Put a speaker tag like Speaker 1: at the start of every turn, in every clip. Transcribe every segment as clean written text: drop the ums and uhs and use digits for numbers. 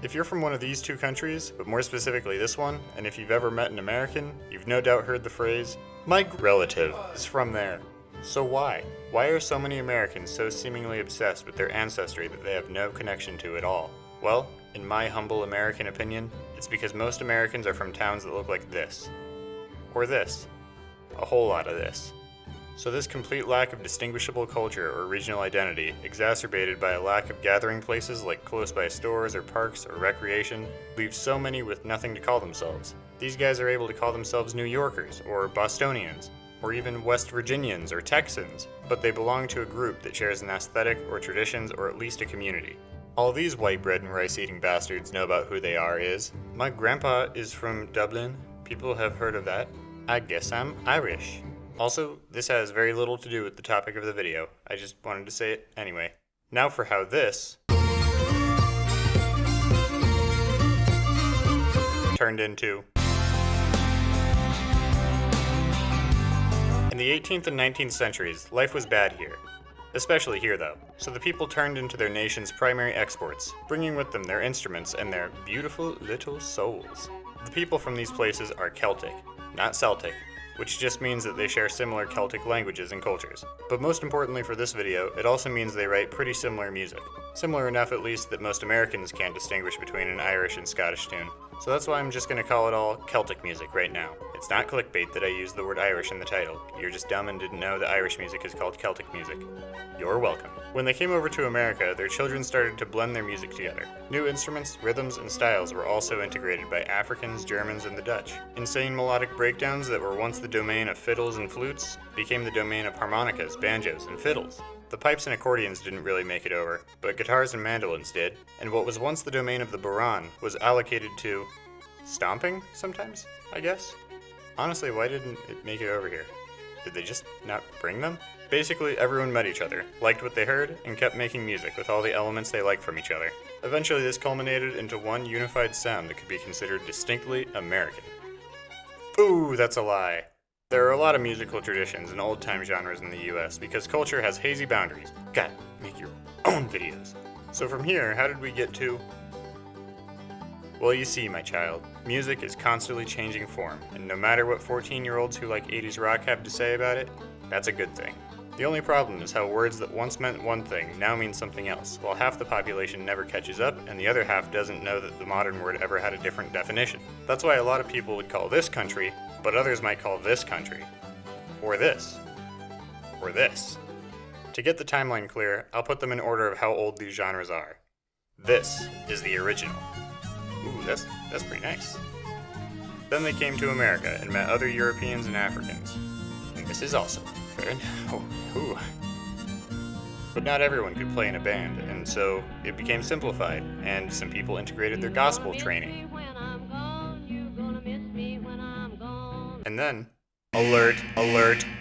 Speaker 1: If you're from one of these two countries, but more specifically this one, and if you've ever met an American, you've no doubt heard the phrase, "My relative is from there." So why? Why are so many Americans so seemingly obsessed with their ancestry that they have no connection to at all? Well, in my humble American opinion, it's because most Americans are from towns that look like this. Or this. A whole lot of this. So this complete lack of distinguishable culture or regional identity, exacerbated by a lack of gathering places like close by stores or parks or recreation, leaves so many with nothing to call themselves. These guys are able to call themselves New Yorkers, or Bostonians, or even West Virginians or Texans, but they belong to a group that shares an aesthetic or traditions or at least a community. All these white bread and rice eating bastards know about who they are is, "My grandpa is from Dublin. People have heard of that. I guess I'm Irish." Also, this has very little to do with the topic of the video. I just wanted to say it anyway. Now for how this turned into. In the 18th and 19th centuries, life was bad here. Especially here though. So the people turned into their nation's primary exports, bringing with them their instruments and their beautiful little souls. The people from these places are Celtic, not Celtic, which just means that they share similar Celtic languages and cultures. But most importantly for this video, it also means they write pretty similar music. Similar enough at least that most Americans can't distinguish between an Irish and Scottish tune. So that's why I'm just gonna call it all Celtic music right now. It's not clickbait that I used the word Irish in the title. You're just dumb and didn't know that Irish music is called Celtic music. You're welcome. When they came over to America, their children started to blend their music together. New instruments, rhythms, and styles were also integrated by Africans, Germans, and the Dutch. Insane melodic breakdowns that were once the domain of fiddles and flutes became the domain of harmonicas, banjos, and fiddles. The pipes and accordions didn't really make it over, but guitars and mandolins did, and what was once the domain of the Boran was allocated to stomping, sometimes, I guess? Honestly, why didn't it make it over here? Did they just not bring them? Basically, everyone met each other, liked what they heard, and kept making music with all the elements they liked from each other. Eventually, this culminated into one unified sound that could be considered distinctly American. Ooh, that's a lie. There are a lot of musical traditions and old-time genres in the US because culture has hazy boundaries. Gotta make your own videos. So from here, how did we get to? Well, you see, my child, music is constantly changing form, and no matter what 14-year-olds who like 80s rock have to say about it, that's a good thing. The only problem is how words that once meant one thing now mean something else, while half the population never catches up and the other half doesn't know that the modern word ever had a different definition. That's why a lot of people would call this country, but others might call this country. Or this. Or this. To get the timeline clear, I'll put them in order of how old these genres are. This is the original. Ooh, that's pretty nice. Then they came to America and met other Europeans and Africans. And this is also fair. Oh, ooh. But not everyone could play in a band, and so it became simplified, and some people integrated their gospel training. And then, alert,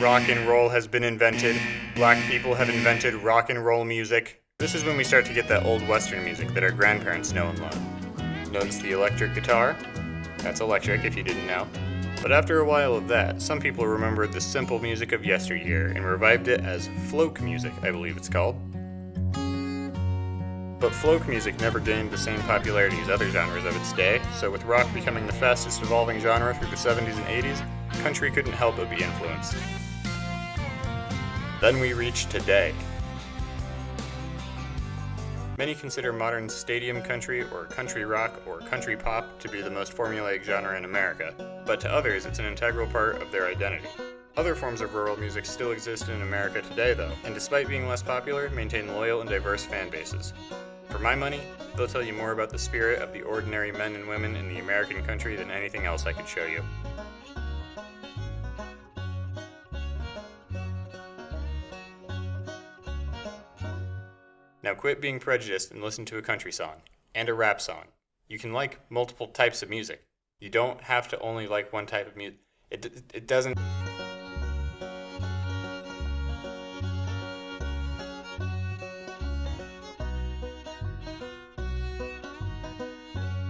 Speaker 1: rock and roll has been invented. Black people have invented rock and roll music. This is when we start to get that old Western music that our grandparents know and love. Notice the electric guitar? That's electric if you didn't know. But after a while of that, some people remembered the simple music of yesteryear and revived it as folk music, I believe it's called. But folk music never gained the same popularity as other genres of its day, so with rock becoming the fastest evolving genre through the 70s and 80s, country couldn't help but be influenced. Then we reach today. Many consider modern stadium country or country rock or country pop to be the most formulaic genre in America, but to others it's an integral part of their identity. Other forms of rural music still exist in America today though, and despite being less popular, maintain loyal and diverse fan bases. For my money, they'll tell you more about the spirit of the ordinary men and women in the American country than anything else I could show you. Now quit being prejudiced and listen to a country song, and a rap song. You can like multiple types of music. You don't have to only like one type of music. It doesn't...